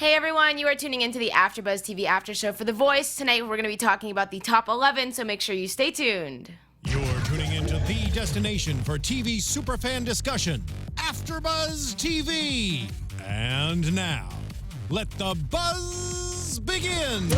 Hey everyone, you are tuning into the AFTERBUZZ TV After Show for The Voice. Tonight we're going to be talking about the top 11, so make sure you stay tuned. You're tuning into the destination for TV superfan discussion, AFTERBUZZ TV. And now, let the buzz begin.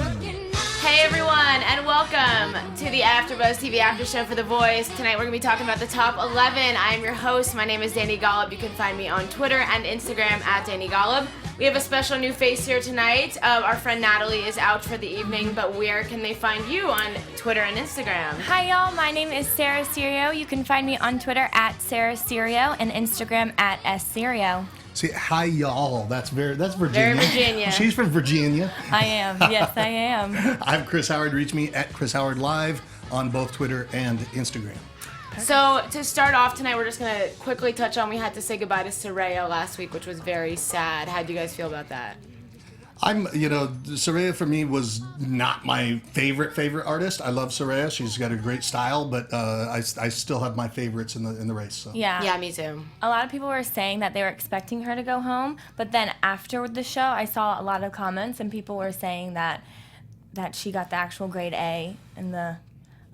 Hey everyone, and welcome to the AFTERBUZZ TV After Show for The Voice. Tonight we're going to be talking about the top 11. I am your host. My name is Dani Golub. You can find me on Twitter and Instagram at Dani Golub. We have a special new face here tonight. Our friend Natalie is out for the evening, but where can they find you on Twitter and Instagram? Hi y'all, my name is Sarah Serio. You can find me on Twitter at Sarah Serio and Instagram at sserio. See, hi y'all. That's Virginia. Very Virginia. She's from Virginia. I am. Yes, I am. I'm Chris Howard. Reach me at Chris Howard Live on both Twitter and Instagram. So to start off tonight, we're just going to quickly touch on, we had to say goodbye to Sarah last week, which was very sad. How do you guys feel about that? Sarah for me was not my favorite artist. I love Sarah. She's got a great style, but I still have my favorites in the race. So. Yeah, me too. A lot of people were saying that they were expecting her to go home, but then after the show, I saw a lot of comments, and people were saying that she got the actual grade A, and the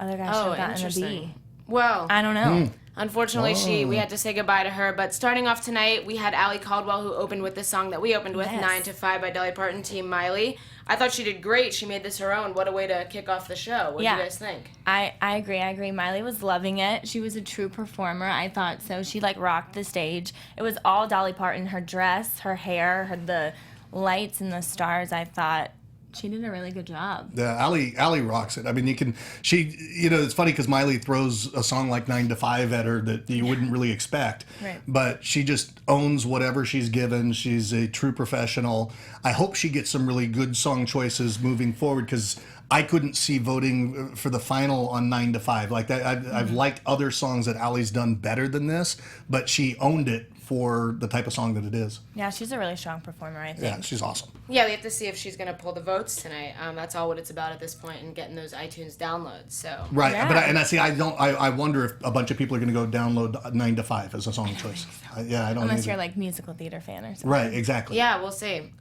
other guy should have gotten a B. Well, I don't know. Unfortunately, we had to say goodbye to her. But starting off tonight, we had Allie Caldwell, who opened with the song that we opened with, Yes. 9 to 5 by Dolly Parton, Team Miley. I thought she did great. She made this her own. What a way to kick off the show. What do you guys think? I agree. Miley was loving it. She was a true performer. I thought so. She rocked the stage. It was all Dolly Parton. Her dress, her hair, the lights and the stars. I thought she did a really good job. Yeah, Allie rocks it. I mean, it's funny because Miley throws a song like 9 to 5 at her that you wouldn't really expect. Right. But she just owns whatever she's given. She's a true professional. I hope she gets some really good song choices moving forward because I couldn't see voting for the final on 9 to 5. Like that, I've liked other songs that Allie's done better than this, but she owned it for the type of song that it is. Yeah, she's a really strong performer, I think. Yeah, she's awesome. Yeah, we have to see if she's going to pull the votes tonight. That's all what it's about at this point, and getting those iTunes downloads. So Right, Yeah. but I wonder if a bunch of people are going to go download 9 to 5 as a song choice. I don't. Unless either. you're musical theater fan or something. Right, exactly. yeah, we'll see.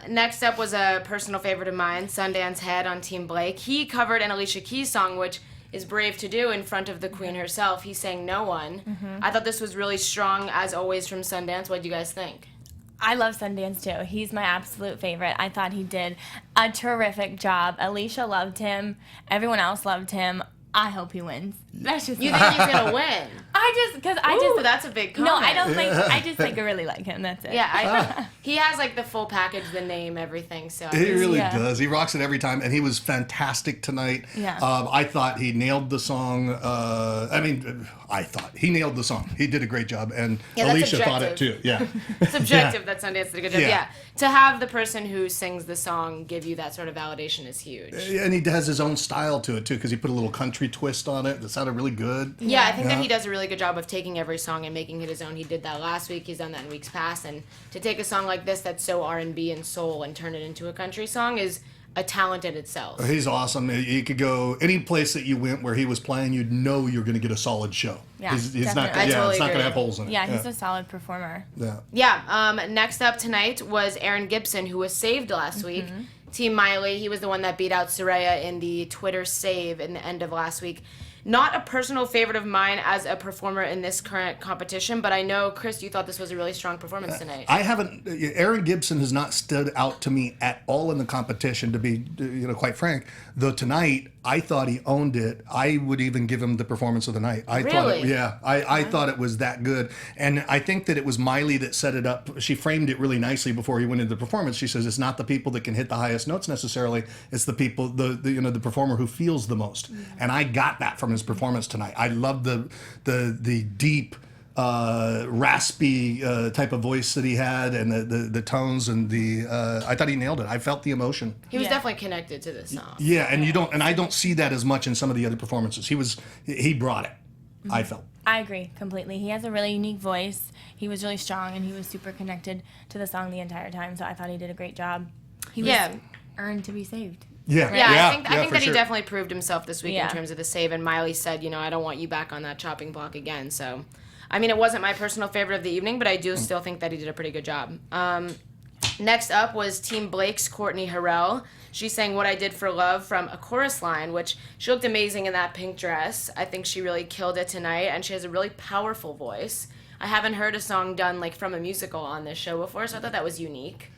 Next up was a personal favorite of mine, Sundance Head on Team Blake. He covered an Alicia Keys song, which is brave to do in front of the Queen herself. He sang No One. Mm-hmm. I thought this was really strong, as always, from Sundance. What do you guys think? I love Sundance too. He's my absolute favorite. I thought he did a terrific job. Alicia loved him. Everyone else loved him. I hope he wins. That's just You think he's going to win? Ooh, That's a big No, comment. I don't think. I just I really like him. That's it. Yeah, he has the full package, the name, everything. So He really Yeah. does. He rocks it every time, and he was fantastic tonight. Yeah. I thought he nailed the song. I thought he nailed the song. He did a great job, and Yeah, that's Alicia thought it objective. too. Yeah. it's objective that Sundance did a good job. Yeah. Yeah, to have the person who sings the song give you that sort of validation is huge. And he has his own style to it too, because he put a little country twist on it that sounded really good. Yeah, I think that he does a really good job of taking every song and making it his own. He did that last week. He's done that in weeks past. And to take a song like this that's so R&B and soul and turn it into a country song is a talent in itself. He's awesome. You could go any place that you went where he was playing, you'd know you're going to get a solid show. Yeah, he's not. definitely. I It's totally not going agree. to have holes in it. Yeah, he's a solid performer. Yeah. Yeah, next up tonight was Aaron Gibson, who was saved last week. Team Miley, he was the one that beat out Saraya in the Twitter save in the end of last week. Not a personal favorite of mine as a performer in this current competition, but I know, Chris, you thought this was a really strong performance tonight. I haven't. Aaron Gibson has not stood out to me at all in the competition, to be quite frank. Though tonight, I thought he owned it. I would even give him the performance of the night. I Really? I thought it was that good, and I think that it was Miley that set it up. She framed it really nicely before he went into the performance. She says it's not the people that can hit the highest notes necessarily. It's the people, the performer who feels the most. And I got that from his performance tonight. I love the deep, raspy type of voice that he had, and the tones, and I thought he nailed it. I felt the emotion. He was Yeah. definitely connected to this song. Yeah, and I don't see that as much in some of the other performances. He brought it. I felt. I agree completely. He has a really unique voice. He was really strong, and he was super connected to the song the entire time. So I thought he did a great job. He was earned to be saved. Yeah, Yeah, I think for that he sure. definitely proved himself this week in Yeah. terms of the save. And Miley said, I don't want you back on that chopping block again. So, I mean, it wasn't my personal favorite of the evening, but I do still think that he did a pretty good job. Next up was Team Blake's Courtney Harrell. She sang What I Did for Love from a chorus line, which she looked amazing in that pink dress. I think she really killed it tonight, and she has a really powerful voice. I haven't heard a song done like from a musical on this show before, so I thought that was unique.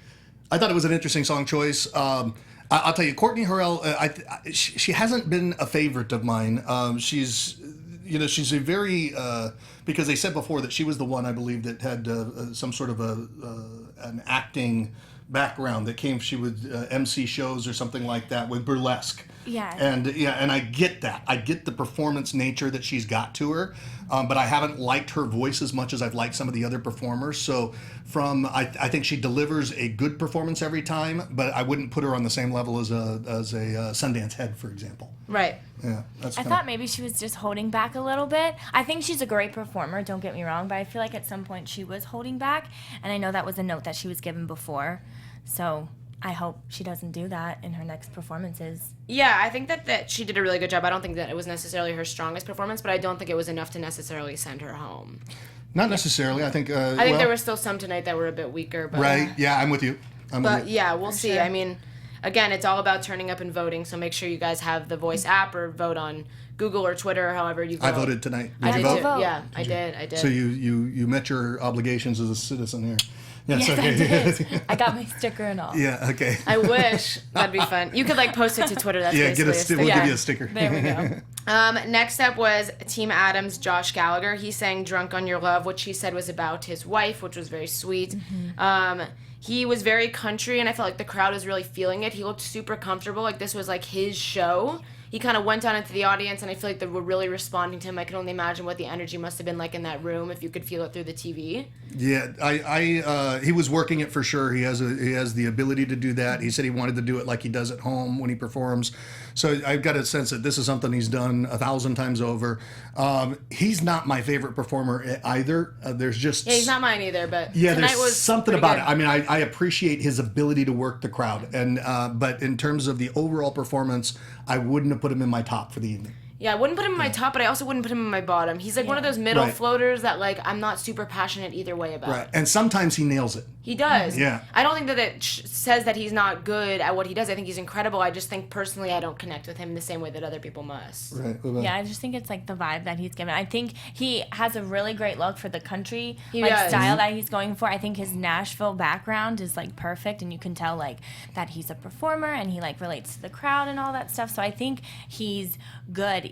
I thought it was an interesting song choice. I'll tell you, Courtney Harrell, she hasn't been a favorite of mine. She's a very, because they said before that she was the one, I believe, that had some sort of an acting background that she would MC shows or something like that with burlesque. Yeah. And I get that. I get the performance nature that she's got to her, but I haven't liked her voice as much as I've liked some of the other performers. So I think she delivers a good performance every time, but I wouldn't put her on the same level as a Sundance Head, for example. Right. Yeah. I thought maybe she was just holding back a little bit. I think she's a great performer, don't get me wrong, but I feel like at some point she was holding back, and I know that was a note that she was given before. So I hope she doesn't do that in her next performances. Yeah, I think that she did a really good job. I don't think that it was necessarily her strongest performance, but I don't think it was enough to necessarily send her home. Not necessarily. I think there were still some tonight that were a bit weaker. But, right. Yeah, I'm with you. Yeah, we'll see. Sure. I mean, again, it's all about turning up and voting, so make sure you guys have the Voice app or vote on Google or Twitter or however you vote. I voted tonight. Did you vote? Yeah, I did. So you met your obligations as a citizen here. Yes, okay. I did. I got my sticker and all. Yeah, okay. I wish. That'd be fun. You could post it to Twitter. That's we'll give you a sticker. There we go. Next up was Team Adam's Josh Gallagher. He sang Drunk on Your Love, which he said was about his wife, which was very sweet. Mm-hmm. He was very country, and I felt like the crowd was really feeling it. He looked super comfortable, like this was like his show. He kind of went down into the audience, and I feel like they were really responding to him. I can only imagine what the energy must have been like in that room if you could feel it through the TV. Yeah, he was working it for sure. He has the ability to do that. He said he wanted to do it like he does at home when he performs. So I've got a sense that this is something he's done 1,000 times over. He's not my favorite performer either. He's not mine either. But tonight was something about good. it. I mean, I appreciate his ability to work the crowd, and but in terms of the overall performance, I wouldn't have put him in my top for the evening. Yeah, I wouldn't put him in my top, but I also wouldn't put him in my bottom. He's like one of those middle floaters that like I'm not super passionate either way about. Right, and sometimes he nails it. He does. Yeah. I don't think that it says that he's not good at what he does. I think he's incredible. I just think personally I don't connect with him the same way that other people must. Right. Yeah, I just think it's like the vibe that he's given. I think he has a really great look for the country does. style that he's going for. I think his Nashville background is like perfect, and you can tell like that he's a performer and he like relates to the crowd and all that stuff. So I think he's good.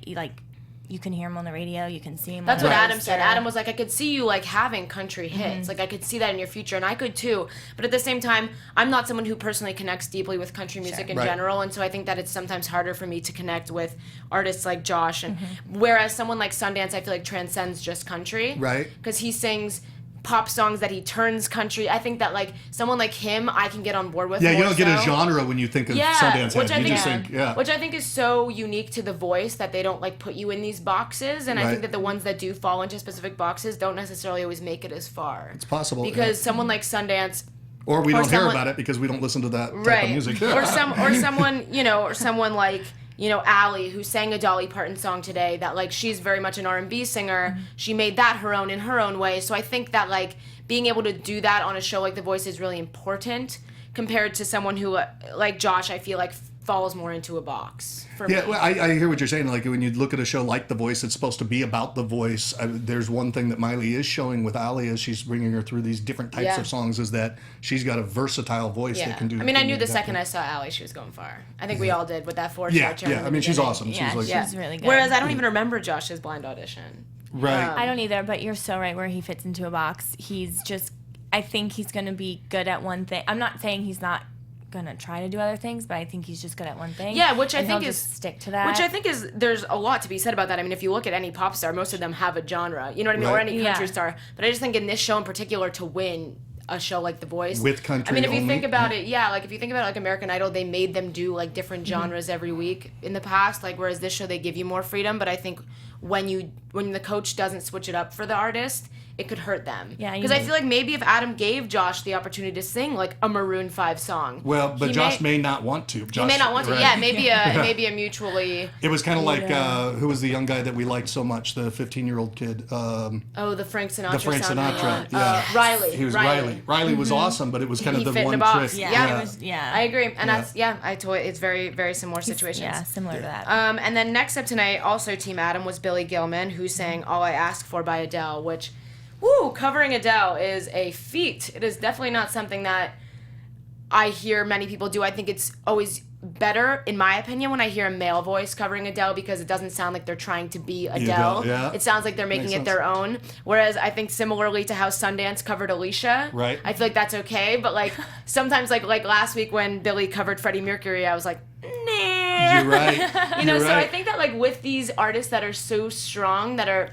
You can hear him on the radio. You can see him. That's on what the Adam poster. said. Adam was like, I could see you like having country hits. Like I could see that in your future, and I could too. But at the same time, I'm not someone who personally connects deeply with country music in general, and so I think that it's sometimes harder for me to connect with artists like Josh. And whereas someone like Sundance, I feel like transcends just country, right? Because he sings pop songs that he turns country. I think that like someone like him, I can get on board with. Yeah, you don't get a genre when you think of Sundance Head. Which I think is so unique to The Voice that they don't like put you in these boxes, and I think that the ones that do fall into specific boxes don't necessarily always make it as far. It's possible because someone like Sundance. Or we don't hear about it because we don't listen to that type of music. or someone like Allie, who sang a Dolly Parton song today, that like she's very much an R&B singer. She made that her own in her own way. So I think that like being able to do that on a show like The Voice is really important compared to someone who like Josh, I feel like falls more into a box for me. Well, I hear what you're saying. Like when you look at a show like The Voice, it's supposed to be about The Voice. There's one thing that Miley is showing with Ali as she's bringing her through these different types of songs is that she's got a versatile voice that can do. I mean, I knew the second I saw Ali, she was going far. I think we all did with that 4-star turn. Yeah. I mean, she's awesome. She's really good. Whereas I don't even remember Josh's blind audition. Right. I don't either, but you're so right where he fits into a box. I think he's going to be good at one thing. I'm not saying he's not gonna try to do other things, but I think he's just good at one thing. Yeah, which I think is stick to that. Which I think is there's a lot to be said about that. I mean, if you look at any pop star, most of them have a genre. You know what I mean, or any country star. But I just think in this show in particular, to win a show like The Voice with country, I mean, if you only? think about it, like if you think about like American Idol, they made them do like different genres every week in the past. Like whereas this show, they give you more freedom. But I think when the coach doesn't switch it up for the artist, it could hurt them. Yeah, because I feel like maybe if Adam gave Josh the opportunity to sing like a Maroon 5 song, Well, but Josh may not want to. He may not want to. Right. Yeah, maybe a mutually. It was kind of like who was the young guy that we liked so much, the 15-year-old kid. The Frank Sinatra. The Frank sounding Sinatra. one. Yeah. Riley. He was Riley. Riley was awesome, but it was kind He of the fit in one a box. trick. Yeah. I agree, and that's I totally. It's very very similar situations. Yeah, similar to that. And then next up tonight, also Team Adam, was Billy Gilman, who sang "All I Ask For" by Adele, which, covering Adele is a feat. It is definitely not something that I hear many people do. I think it's always better, in my opinion, when I hear a male voice covering Adele, because it doesn't sound like they're trying to be Adele. Yeah. It sounds like they're making it their own. Whereas I think similarly to how Sundance covered Alicia, right. I feel like that's okay. But like sometimes, like last week when Billy covered Freddie Mercury, I was like, nah. You're right. So I think that like with these artists that are so strong, that are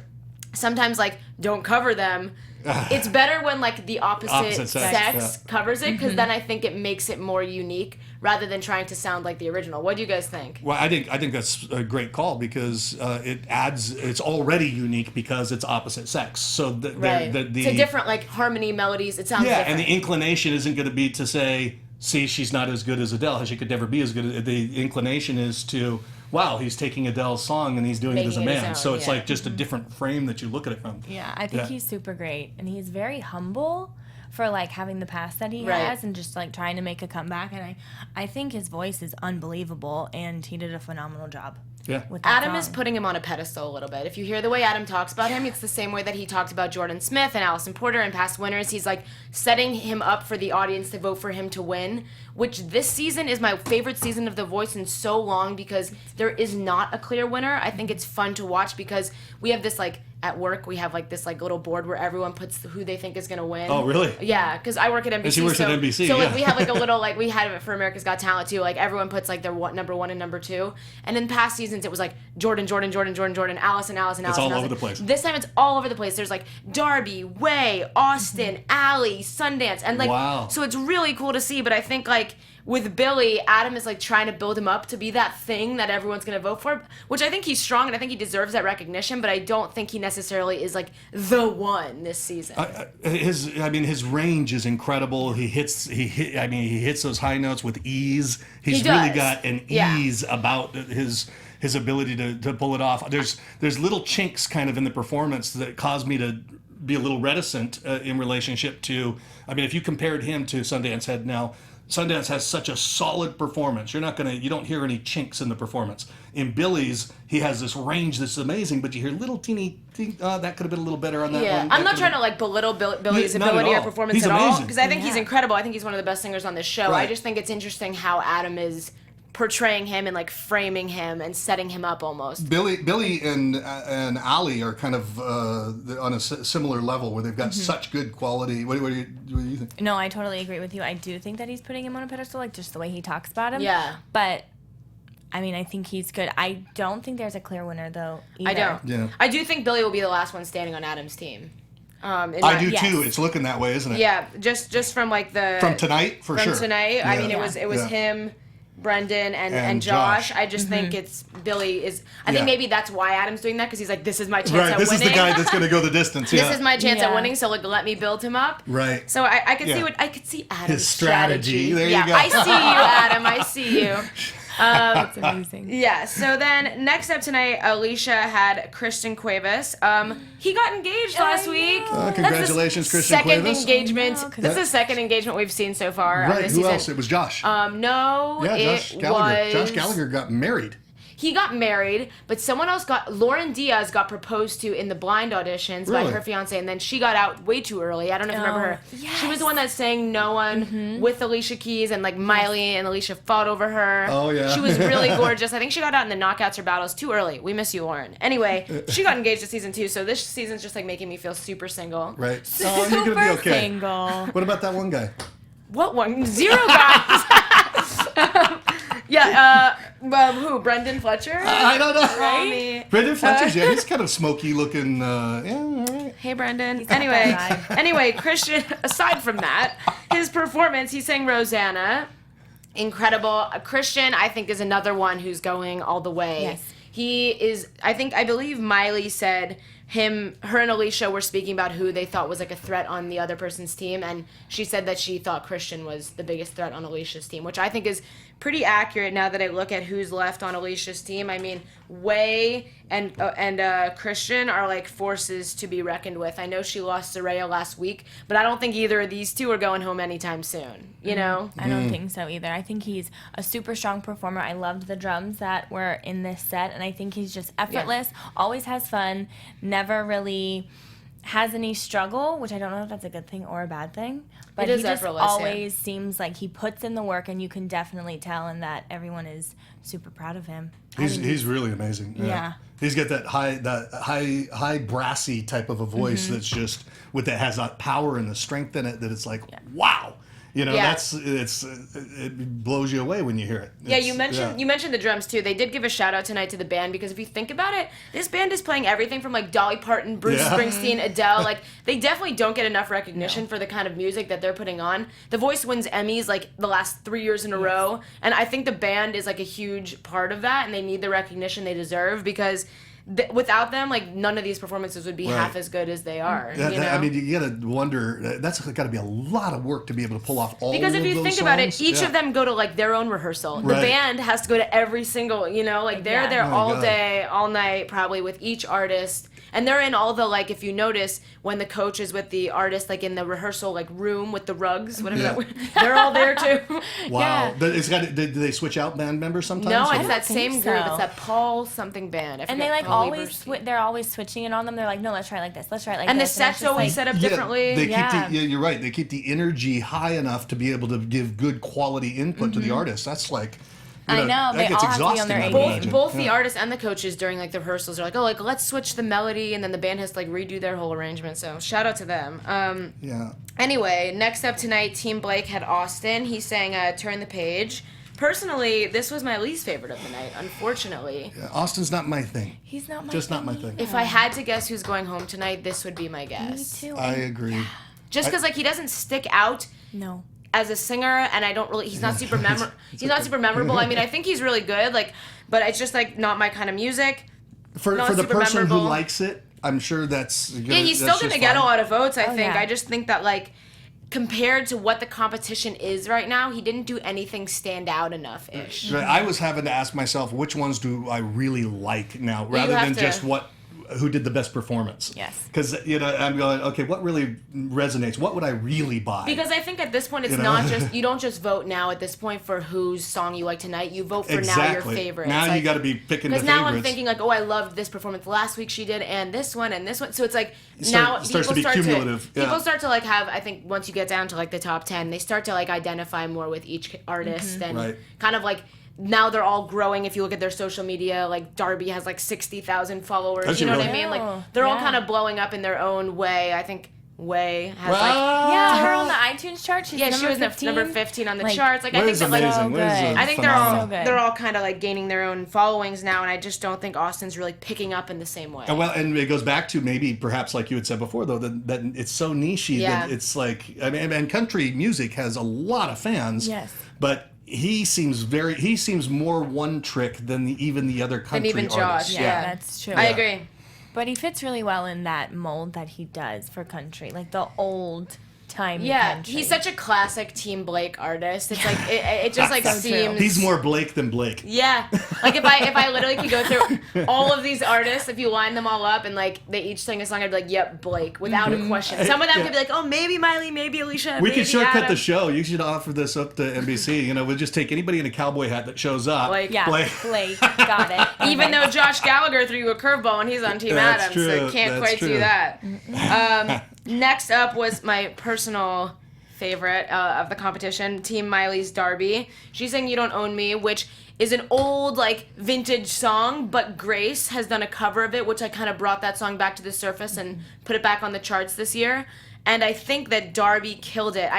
sometimes like don't cover them, it's better when like the opposite sex covers it, because then I think it makes it more unique rather than trying to sound like the original. What do you guys think? Well, I think that's a great call, because it's already unique because it's opposite sex. So it's a different like harmony, melodies. It sounds different. And the inclination isn't going to be to say, see, she's not as good as Adele. She could never be as good. The inclination is to, wow, he's taking Adele's song and he's doing it as a man. So it's like just a different frame that you look at it from. Yeah, I think he's super great, and he's very humble for like having the past that he has, and just like trying to make a comeback. And I think his voice is unbelievable, and he did a phenomenal job. Yeah. Adam is putting him on a pedestal a little bit. If you hear the way Adam talks about him, it's the same way that he talked about Jordan Smith and Allison Porter and past winners. He's like setting him up for the audience to vote for him to win, which this season is my favorite season of The Voice in so long, because there is not a clear winner. I think it's fun to watch because we have this like, at work, we have like this like little board where everyone puts who they think is gonna win. Oh, really? Yeah, because I work at NBC. And she works at NBC. So like we have like a little like we had it for America's Got Talent too. Like everyone puts like their number 1 and number 2. And in past seasons it was like Jordan, Allison. It's all over the place. This time it's all over the place. There's like Darby, Way, Austin, Allie, Sundance, and like so it's really cool to see. But I think like with Billy, Adam is like trying to build him up to be that thing that everyone's going to vote for, which I think he's strong and I think he deserves that recognition, but I don't think he necessarily is like the one this season. His range is incredible. He hits those high notes with ease. He's really got an ease about his ability to pull it off. There's little chinks kind of in the performance that cause me to be a little reticent in relationship to, if you compared him to Sundance Head now, Sundance has such a solid performance. You don't hear any chinks in the performance. In Billy's, he has this range that's amazing, but you hear little teeny, that could have been a little better on that one. I'm not trying to like belittle Billy's ability or performance at all, because I think he's incredible. I think he's one of the best singers on this show. I just think it's interesting how Adam is portraying him and like framing him and setting him up almost. Billy and Ali are kind of on a similar level where they've got such good quality. What do you think? No, I totally agree with you. I do think that he's putting him on a pedestal, like just the way he talks about him. Yeah. But I think he's good. I don't think there's a clear winner though either. I don't. Yeah. I do think Billy will be the last one standing on Adam's team. I do too. It's looking that way, isn't it? Yeah, just from like from tonight for sure. From tonight, yeah. It was him, Brendan, and Josh. I just think it's Billy is. I think maybe that's why Adam's doing that, because he's like, this is my chance at winning. This is the guy that's going to go the distance. This is my chance at winning. So like, let me build him up. Right. So I could see Adam's his strategy. There you go. I see you, Adam. I see you. That's amazing. Yeah, so then next up tonight, Alicia had Christian Cuevas. He got engaged last week. Congratulations, Christian Cuevas. Second engagement. That's the second engagement we've seen so far on this season. Who else? It was Josh. No, Josh Gallagher. Josh Gallagher got married. He got married, but someone else Lauren Diaz got proposed to in the blind auditions by her fiance, and then she got out way too early. I don't know if you remember her. Yes. She was the one that sang No One with Alicia Keys, and like Miley and Alicia fought over her. Oh, yeah. She was really gorgeous. I think she got out in the knockouts or battles too early. We miss you, Lauren. Anyway, she got engaged to season 2, so this season's just like making me feel super single. Right. Oh, you're going to be okay. Single. What about that one guy? What one? 0 guys. Who? Brendan Fletcher? I don't know. Right? Brendan Fletcher's, he's kind of smoky looking. All right. Hey, Brendan. Anyway, Christian, aside from that, his performance, he sang Rosanna. Incredible. Christian, I think, is another one who's going all the way. Yes. He is, I believe Miley said her and Alicia were speaking about who they thought was like a threat on the other person's team, and she said that she thought Christian was the biggest threat on Alicia's team, which I think is pretty accurate now that I look at who's left on Alicia's team. I mean, Way and Christian are like forces to be reckoned with. I know she lost Sarah last week, but I don't think either of these two are going home anytime soon, you know? I don't think so either. I think he's a super strong performer. I loved the drums that were in this set, and I think he's just effortless, always has fun, never really has any struggle, which I don't know if that's a good thing or a bad thing. But he just always seems like he puts in the work, and you can definitely tell, and that everyone is super proud of him. He's really amazing. Yeah. He's got that high brassy type of a voice that's just that has that power and the strength in it that it's like wow. You know, it blows you away when you hear it. You mentioned the drums too. They did give a shout out tonight to the band, because if you think about it, this band is playing everything from like Dolly Parton, Bruce Springsteen, Adele. Like, they definitely don't get enough recognition for the kind of music that they're putting on. The Voice wins Emmys like the last 3 years in a row, and I think the band is like a huge part of that, and they need the recognition they deserve, because without them, like, none of these performances would be half as good as they are. I mean, you gotta wonder. That's got to be a lot of work to be able to pull off all. Because if you think about it, each of them go to like their own rehearsal. The band has to go to every single. You know, like they're there all day, all night, probably with each artist. And they're in all the, like, if you notice, when the coach is with the artist, like, in the rehearsal, like, room with the rugs, whatever that they're all there, too. Wow. Yeah. Do they switch out band members sometimes? No, it's that same group. It's that Paul something band. And they, like, they're always switching it on them. They're like, no, let's try it like this. Let's try it like this. And the set's always set up differently. You're right. They keep the energy high enough to be able to give good quality input to the artist. That's like... I know, they all have to be on their A-game. Both the artists and the coaches during like the rehearsals are like, oh, like let's switch the melody, and then the band has to like redo their whole arrangement. So shout out to them. Anyway, next up tonight, Team Blake had Austin. He sang "Turn the Page." Personally, this was my least favorite of the night, unfortunately. Yeah, Austin's not my thing. He's not my Just thing. not my thing. If I had to guess who's going home tonight, this would be my guess. Me too. I agree. Just because like he doesn't stick out. No. As a singer, and I don't really, he's not super not super memorable. I mean, I think he's really good, like, but it's just like not my kind of music. For the person who likes it, I'm sure that's he's still gonna get a lot of votes, I think. I just think that, like, compared to what the competition is right now, he didn't do anything stand out enough-ish. I was having to ask myself, which ones do I really like now, rather than just who did the best performance. Yes. Because, I'm going, okay, what really resonates? What would I really buy? Because I think at this point, it's not just, you don't just vote now at this point for whose song you like tonight. You vote for now your favorites. Now you got to be picking the favorites. Because now I'm thinking like, oh, I loved this performance last week she did, and this one, and this one. So it's like, now it starts to be cumulative. People start to like have, I think once you get down to like the top 10, they start to like identify more with each artist and kind of like, now they're all growing. If you look at their social media, like Darby has like 60,000 followers. You know what I mean? Like they're all kind of blowing up in their own way. I think Way has her on the iTunes chart. She was number 15 on the charts. Like I think that I think they're all kind of like gaining their own followings now, and I just don't think Austin's really picking up in the same way. Well, and it goes back to maybe perhaps like you had said before though that it's so nichey that it's like and country music has a lot of fans. Yes, but he seems more one trick than even the other country artists. Josh. Yeah, that's true. I agree. But he fits really well in that mold that he does for country, like the old time. Country. He's such a classic Team Blake artist. It's like it just like seems he's more Blake than Blake. Yeah, like if I literally could go through all of these artists, if you line them all up and like they each sing a song, I'd be like, yep, Blake, without a question. Some of them could be like, oh, maybe Miley, maybe Alicia. We could shortcut the show. You should offer this up to NBC. We'll just take anybody in a cowboy hat that shows up. Blake, Blake, got it. Even though Josh Gallagher threw you a curveball and he's on Team Adams, so can't quite do that. Next up was my personal favorite of the competition, Team Miley's Darby. She sang You Don't Own Me, which is an old, like, vintage song, but Grace has done a cover of it, which I kind of brought that song back to the surface and put it back on the charts this year. And I think that Darby killed it.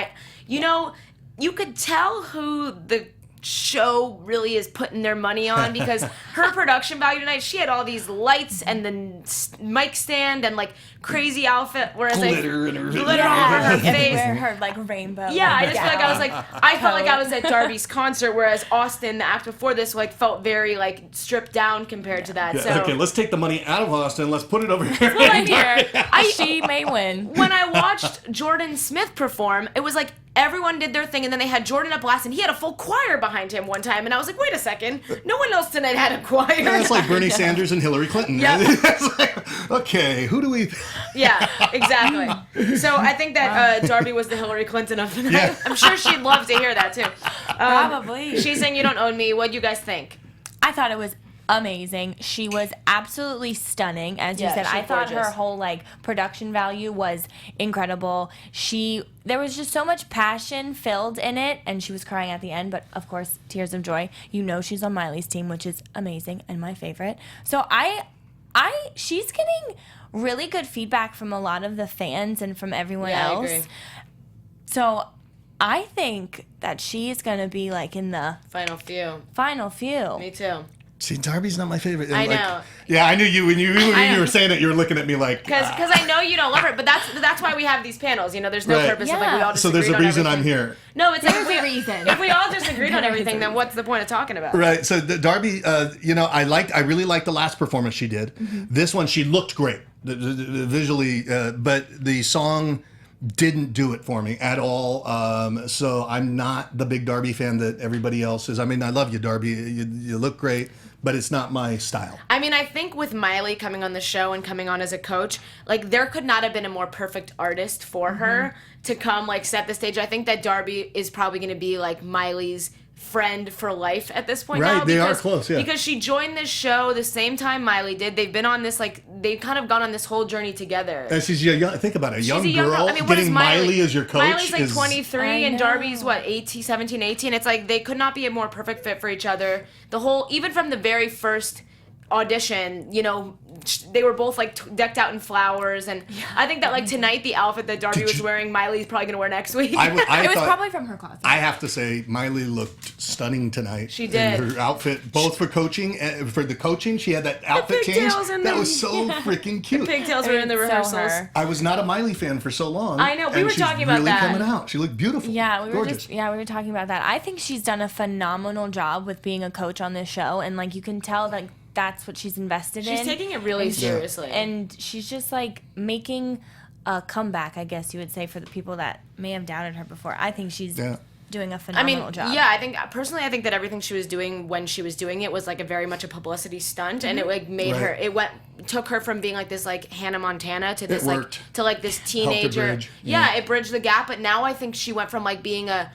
You could tell who the show really is putting their money on, because her production value tonight, she had all these lights and the mic stand and like crazy outfit, whereas Glitter in her glitter all over her face. Her like rainbow. Yeah, I like, just feel like I felt like I was at Darby's concert, whereas Austin, the act before this, like felt very like stripped down compared to that. So Okay, let's take the money out of Austin. Let's put it over here. right here. she may win. When I watched Jordan Smith perform, it was like everyone did their thing, and then they had Jordan up last, and he had a full choir behind him one time, and I was like, wait a second, no one else tonight had a choir. Yeah, it's like Bernie Sanders and Hillary Clinton. Yeah. It's like, okay, who do we... Yeah, exactly. So I think that Darby was the Hillary Clinton of the night. Yeah. I'm sure she'd love to hear that too. Probably. She's saying you don't own me. What do you guys think? I thought it was amazing. She was absolutely stunning, as you Yeah, said. she's I thought gorgeous. her whole like production value was incredible. There was just so much passion filled in it, and she was crying at the end, but of course, tears of joy. You know she's on Miley's team, which is amazing and my favorite. So she's getting really good feedback from a lot of the fans and from everyone else. I agree. So I think that she is going to be like in the Final few. final few. Me too. See, Darby's not my favorite. And I like, know. Yeah, I knew you when you know. were saying it. You were looking at me like. Because I know you don't love her, but that's why we have these panels. You know, there's no Right. purpose of like we all just So there's a agreed on reason I'm everything. here. No, it's like There's if a we, reason. If we all just agreed on There is everything, a then what's the point of talking about it? Right. So Darby, I really liked the last performance she did. This one, she looked great visually, but the song didn't do it for me at all. So I'm not the big Darby fan that everybody else is. I mean, I love you, Darby. You look great, but it's not my style. I mean, I think with Miley coming on the show and coming on as a coach, like there could not have been a more perfect artist for her to come like set the stage. I think that Darby is probably going to be like Miley's friend for life at this point Right, now. they are close, yeah. Because she joined this show the same time Miley did. They've been on this they've kind of gone on this whole journey together. And she's young. Think about it. She's Young a young girl I mean, what is getting Miley as your coach. Miley's like is, 23 I and know. Darby's what, 17, 18. It's like they could not be a more perfect fit for each other. The whole, even from the very first audition, you know, they were both like decked out in flowers, and I think that like tonight the outfit that Darby was wearing, Miley's probably gonna wear next week. I It was thought- probably from her closet. I have to say, Miley looked stunning tonight. She did. In her outfit, both for coaching and for the coaching, she had that outfit change. pigtails and That the- was so freaking cute. Pigtails were in the So rehearsals. her. I was not a Miley fan for so long. I know, we and were she's talking about really that. coming out. She looked beautiful. Yeah, we Gorgeous. were talking about that. I think she's done a phenomenal job with being a coach on this show, and like you can tell that that's what she's invested in. She's taking it really seriously. And she's just like making a comeback, I guess you would say, for the people that may have doubted her before. I think she's Yeah. doing a I phenomenal mean, job. yeah, I think personally, I think that everything she was doing when she was doing it was like a very much a publicity stunt, and it like made her. Right. Took her from being like this like Hannah Montana to this like worked. to like this teenager. bridge, Yeah, yeah. it bridged the gap. But now I think she went from like being a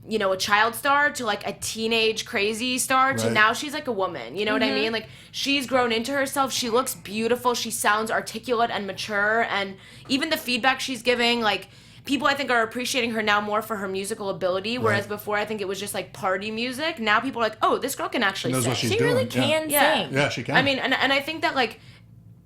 you know, a child star to like a teenage crazy star to Right. now she's like a woman. You know what I mean? Like she's grown into herself. She looks beautiful. She sounds articulate and mature, and even the feedback she's giving, like people I think are appreciating her now more for her musical ability, whereas Right. before I think it was just like party music. Now people are like, oh, this girl can actually Knows sing. what she's she doing. really yeah. can Yeah. sing. Yeah, she can. I mean, and I think that like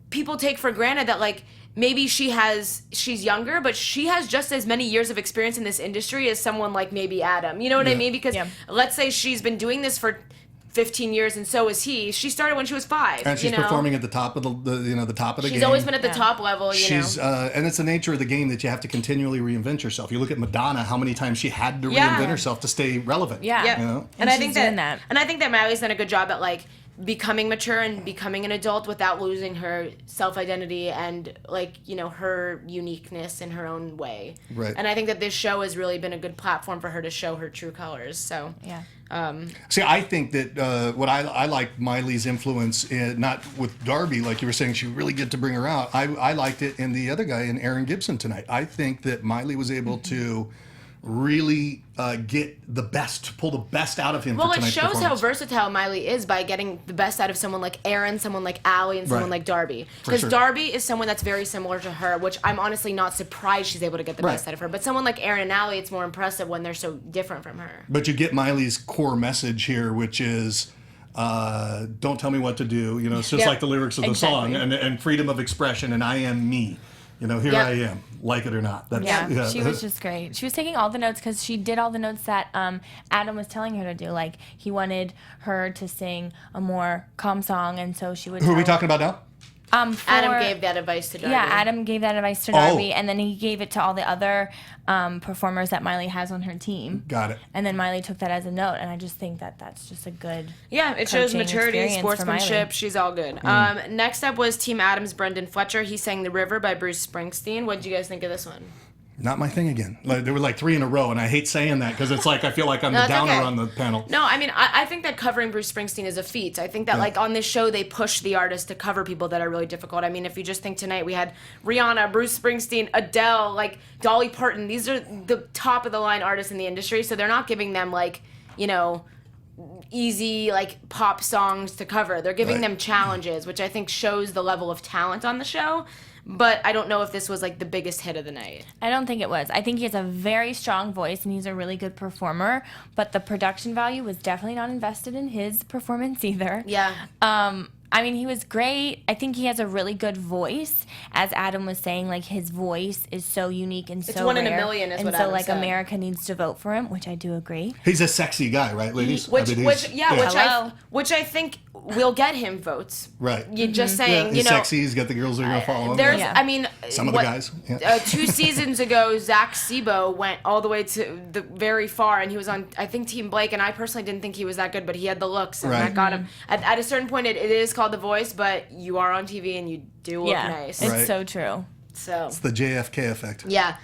people take for granted that like maybe she's younger, but she has just as many years of experience in this industry as someone like maybe Adam. You know what I Yeah. mean? Because Yeah. let's say she's been doing this for 15 years, and so is he. She started when she was 5. and she's you know? performing at the top of the top of the game. She's always been at the Yeah. top level. You She's know. and it's the nature of the game that you have to continually reinvent yourself. You look at Madonna, how many times she had to Yeah. reinvent herself to stay relevant. Yeah. Yep. You know? And I she's think doing that, that. and I think that Miley's done a good job at like becoming mature and becoming an adult without losing her self-identity and like, you know, her uniqueness in her own way. Right. And I think that this show has really been a good platform for her to show her true colors. So Yeah. See, I think that what I like Miley's influence in, not with Darby, like you were saying, she really get to bring her out. I liked it in the other guy, in Aaron Gibson tonight. I think that Miley was able to really get the best, pull the best out of him well, for it tonight's shows how performance. versatile Miley is by getting the best out of someone like Aaron, someone like Allie, and someone Right. like Darby. For Because sure. Darby is someone that's very similar to her, which I'm honestly not surprised she's able to get the Right. best out of her. But someone like Aaron and Allie, it's more impressive when they're so different from her. But you get Miley's core message here, which is don't tell me what to do. You know, it's just Yep. like the lyrics of the Exactly. song, and freedom of expression, and I am me. You know, here Yeah. I am, like it or not. That's, Yeah, she was just great. She was taking all the notes because she did all the notes that Adam was telling her to do. Like, he wanted her to sing a more calm song, and so she would Who are we tell- talking about now? Adam gave that advice to Darby. Yeah, Adam gave that advice to Darby, and then he gave it to all the other performers that Miley has on her team. Got it. And then Miley took that as a note, and I just think that that's just a good. Yeah, it shows coaching maturity, experience for Miley. sportsmanship. She's all good. Next up was Team Adam's Brendan Fletcher. He sang "The River" by Bruce Springsteen. What did you guys think of this one? Not my thing again. Like, there were like 3 in a row, and I hate saying that because it's like I feel like I'm the it's downer okay. on the panel. No, I mean, I think that covering Bruce Springsteen is a feat. I think that, like, on this show, they push the artists to cover people that are really difficult. I mean, if you just think tonight, we had Rihanna, Bruce Springsteen, Adele, like, Dolly Parton. These are the top-of-the-line artists in the industry, so they're not giving them, like, you know, easy, like, pop songs to cover. They're giving them challenges, which I think shows the level of talent on the show. But I don't know if this was, like, the biggest hit of the night. I don't think it was. I think he has a very strong voice, and he's a really good performer, but the production value was definitely not invested in his performance either. Yeah. I mean, he was great. I think he has a really good voice. As Adam was saying, like, his voice is so unique and so one in a rare. million is and what so, Adam like, said. America needs to vote for him, which I do agree. He's a sexy guy, right, ladies? I mean, he's- Which I think will get him votes. Right. You just Yeah, saying, he's you know, sexy. He's got the girls that are going to follow him. there's, Yeah. I mean, Some of the guys. Yeah. 2 seasons ago, Zach Sebo went all the way to the very far, and he was on, I think, Team Blake, and I personally didn't think he was that good, but he had the looks, and Right. that got him. At a certain point, it is called The Voice, but you are on TV, and you do look nice. It's Right. so true. So. It's the JFK effect. Yeah.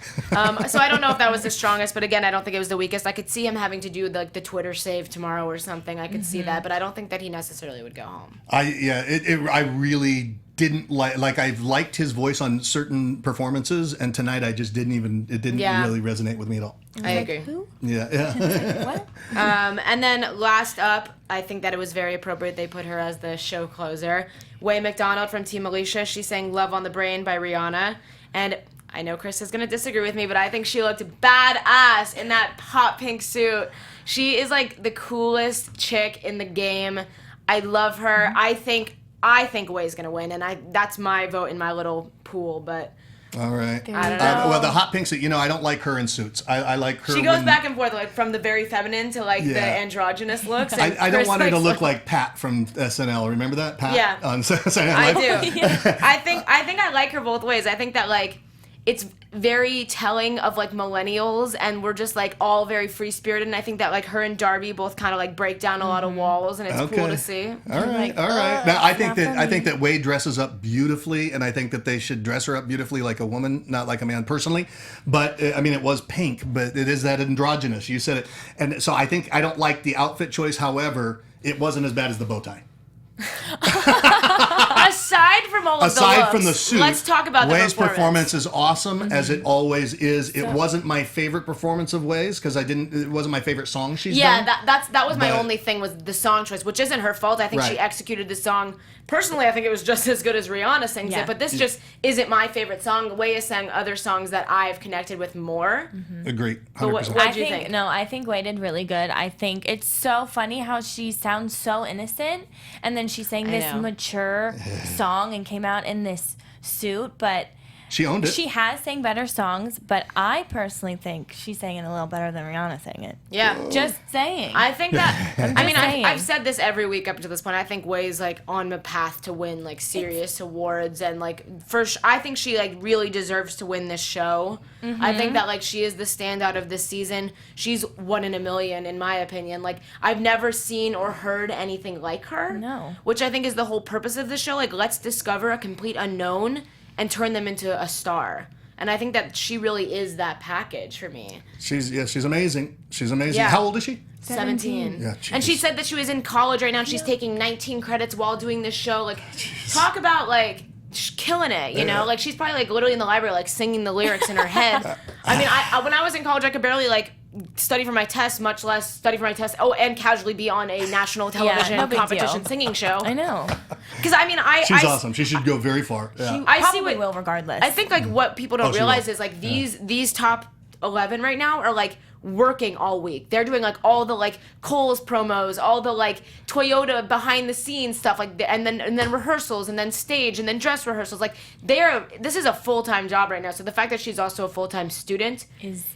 So I don't know if that was the strongest, but again, I don't think it was the weakest. I could see him having to do the Twitter save tomorrow or something. I could see that, but I don't think that he necessarily would go home. I really didn't like I've liked his voice on certain performances, and tonight I just didn't really resonate with me at all. I agree. Who? Yeah. What? And then last up, I think that it was very appropriate they put her as the show closer. Way McDonald from Team Alicia, she sang Love on the Brain by Rihanna. And I know Chris is going to disagree with me, but I think she looked badass in that hot pink suit. She is like the coolest chick in the game. I love her. I think Way's going to win, and that's my vote in my little pool, but... All right. I don't know. Well, the hot pink suit, I don't like her in suits. I like her. She goes back and forth, like from the very feminine to like the androgynous looks. And I don't Chris want her to likes, look like Pat from SNL. Remember that, Pat? Yeah. On Saturday I Night Live? do. I think I like her both ways. I think that like it's very telling of like millennials, and we're just like all very free spirited. And I think that like her and Darby both kind of like break down a lot of walls, and it's cool to see. All right. Now I think that Wade dresses up beautifully, and I think that they should dress her up beautifully like a woman, not like a man personally. But I mean, it was pink, but it is that androgynous. You said it, and so I think I don't like the outfit choice. However, it wasn't as bad as the bow tie. Aside from all of the looks, from the suit, let's talk about Way's the performance. is awesome as it always is. It wasn't my favorite performance of Way's because it wasn't my favorite song she's done. that was my But- only thing was the song choice, which isn't her fault. I think she Right. executed the song. Personally, I think it was just as good as Rihanna sings Yeah. it, but this just isn't my favorite song. Way has sang other songs that I've connected with more. Agree, But 100%. what do you think? No, I think Way did really good. I think it's so funny how she sounds so innocent, and then she sang this know. mature song and came out in this suit, but She owned it. she has sang better songs, but I personally think she sang it a little better than Rihanna sang it. Yeah. Just saying. I think that, I mean, saying. I've said this every week up to this point. I think Way's like on the path to win like serious awards, and like I think she like really deserves to win this show. I think that like she is the standout of this season. She's 1 in a million in my opinion. Like I've never seen or heard anything like her. No. Which I think is the whole purpose of the show. Like let's discover a complete unknown and turn them into a star. And I think that she really is that package for me. She's amazing. She's amazing. Yeah. How old is she? 17. Yeah, and she jeez. said that she was in college right now. She's taking 19 credits while doing this show. Like, talk about, like, killing it, you know? Like, she's probably, like, literally in the library, like, singing the lyrics in her head. I mean, I when I was in college, I could barely, like, study for my test, much less study for my test. Oh, and casually be on a national television no big competition deal. singing show. I know. Because, I mean, She's awesome. She should go very far. Yeah. I see Probably what will regardless. I think like what people don't she realize will. is like these top 11 right now are like working all week. They're doing like all the like Kohl's promos, all the like Toyota behind the scenes stuff, like, and then rehearsals, and then stage, and then dress rehearsals. Like this is a full-time job right now. So the fact that she's also a full-time student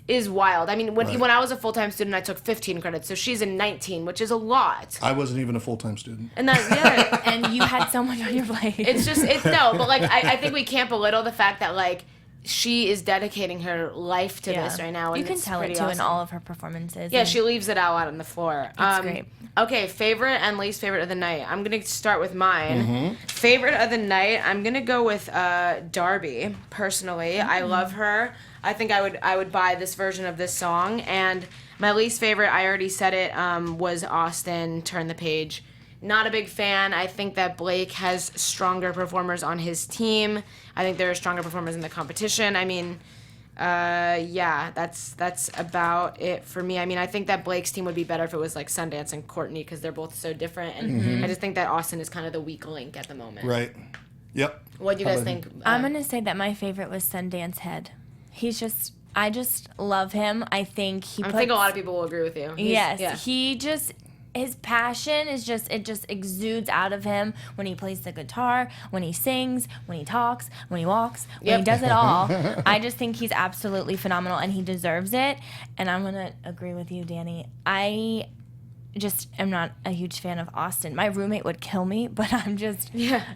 is wild. I mean, when I was a full-time student, I took 15 credits. So she's in 19, which is a lot. I wasn't even a full-time student. And that And you had so much on your plate. But like I think we can't belittle the fact that like she is dedicating her life to this right now. And you can tell it too in all of her performances. Yeah, she leaves it all out on the floor. It's great. Okay, favorite and least favorite of the night. I'm gonna start with mine. Favorite of the night, I'm gonna go with Darby. Personally, I love her. I think I would buy this version of this song. And my least favorite, I already said it, was Austin. Turn the Page. Not a big fan. I think that Blake has stronger performers on his team. I think there are stronger performers in the competition. I mean, that's about it for me. I mean, I think that Blake's team would be better if it was like Sundance and Courtney, because they're both so different. And I just think that Austin is kind of the weak link at the moment. Right. Yep. What do you guys think? I'm going to say that my favorite was Sundance Head. I just love him. I think I think a lot of people will agree with you. His passion it just exudes out of him when he plays the guitar, when he sings, when he talks, when he walks, when he does it all. I just think he's absolutely phenomenal, and he deserves it. And I'm going to agree with you, Dani. I just am not a huge fan of Austin. My roommate would kill me, but I'm just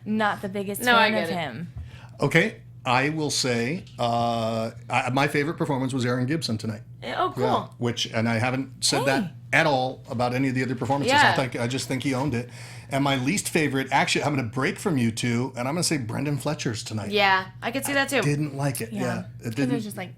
not the biggest fan of him. Okay. I will say my favorite performance was Aaron Gibson tonight. Oh, cool. Yeah, and I haven't said that at all about any of the other performances. Yeah. I just think he owned it. And my least favorite, actually, I'm going to break from you two, and I'm going to say Brendan Fletcher's tonight. Yeah, I could see that too. Didn't like it. Yeah, it didn't. It was just like.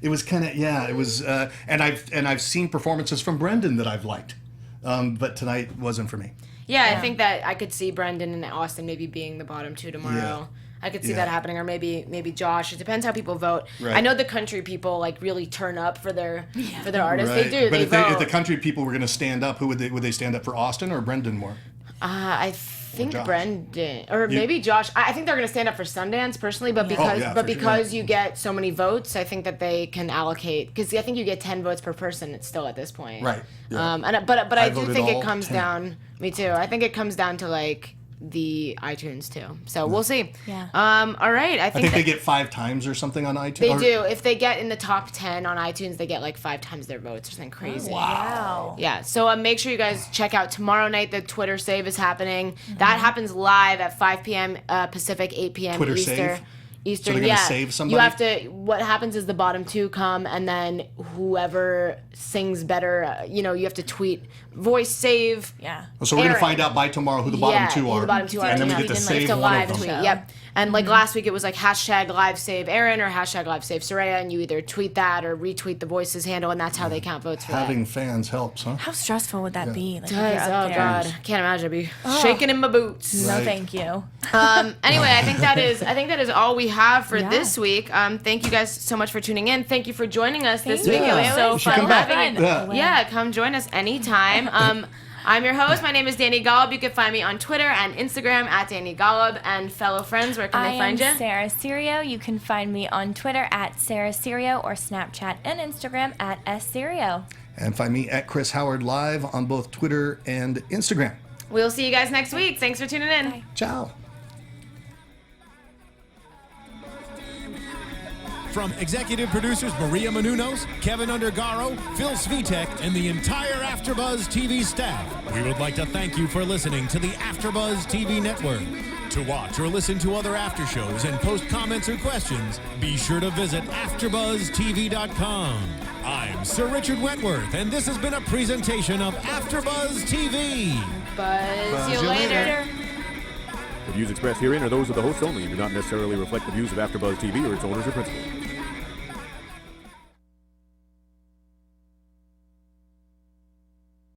It was kind of It was, and I've seen performances from Brendan that I've liked, but tonight wasn't for me. Yeah, I think that I could see Brendan and Austin maybe being the bottom two tomorrow. Yeah. I could see that happening, or maybe Josh. It depends how people vote. Right. I know the country people like really turn up for their artists. Right. They do. But they if the country people were going to stand up, who would they stand up for, Austin or Brendan more? I think Brendan or maybe Josh. I think they're going to stand up for Sundance personally, but because you get so many votes, I think that they can allocate, because I think you get 10 votes per person. It's still at this point. Right. Yeah. But I do think it comes 10. down. Me too. I think it comes down to like the iTunes too. So we'll see. Yeah. All right. I think they get 5 times or something on iTunes. They do. If they get in the top 10 on iTunes, they get like 5 times their votes or something crazy. Oh, wow. Yeah. So make sure you guys check out tomorrow night. The Twitter Save is happening. That happens live at 5 p.m. Pacific, 8 p.m. Twitter Eastern. Save? Eastern, So they're gonna save somebody? You have to. What happens is the bottom 2 come, and then whoever sings better, you have to tweet voice save. Yeah. So we're going to find out by tomorrow who the bottom 2 are. Who the bottom 2 are. And then we get to save one live of them. tweet. Yep. And like last week, it was like hashtag live save Aaron or hashtag live save Sarah, and you either tweet that or retweet the voices handle, and that's how they count votes for Having that. fans helps, huh? How stressful would that be? Like, Oh God, can't imagine. I'd be shaking in my boots. No, Right. thank you. Anyway, I think that is all we have for this week. Thank you guys so much for tuning in. Thank you for joining us this week. It was so You should fun come back. having you. Yeah. Yeah, come join us anytime. I'm your host. My name is Dani Golub. You can find me on Twitter and Instagram at Dani Golub. And fellow friends, where can they find you? I am Sarah Serio. You can find me on Twitter at Sarah Serio or Snapchat and Instagram at SSerio. And find me at Chris Howard Live on both Twitter and Instagram. We'll see you guys next week. Thanks for tuning in. Bye. Ciao. From executive producers Maria Menounos, Kevin Undergaro, Phil Svitek, and the entire AfterBuzz TV staff, we would like to thank you for listening to the AfterBuzz TV network. To watch or listen to other after shows and post comments or questions, be sure to visit AfterBuzzTV.com. I'm Sir Richard Wentworth, and this has been a presentation of AfterBuzz TV. Buzz you later. The views expressed herein are those of the hosts only and do not necessarily reflect the views of AfterBuzz TV or its owners or principals.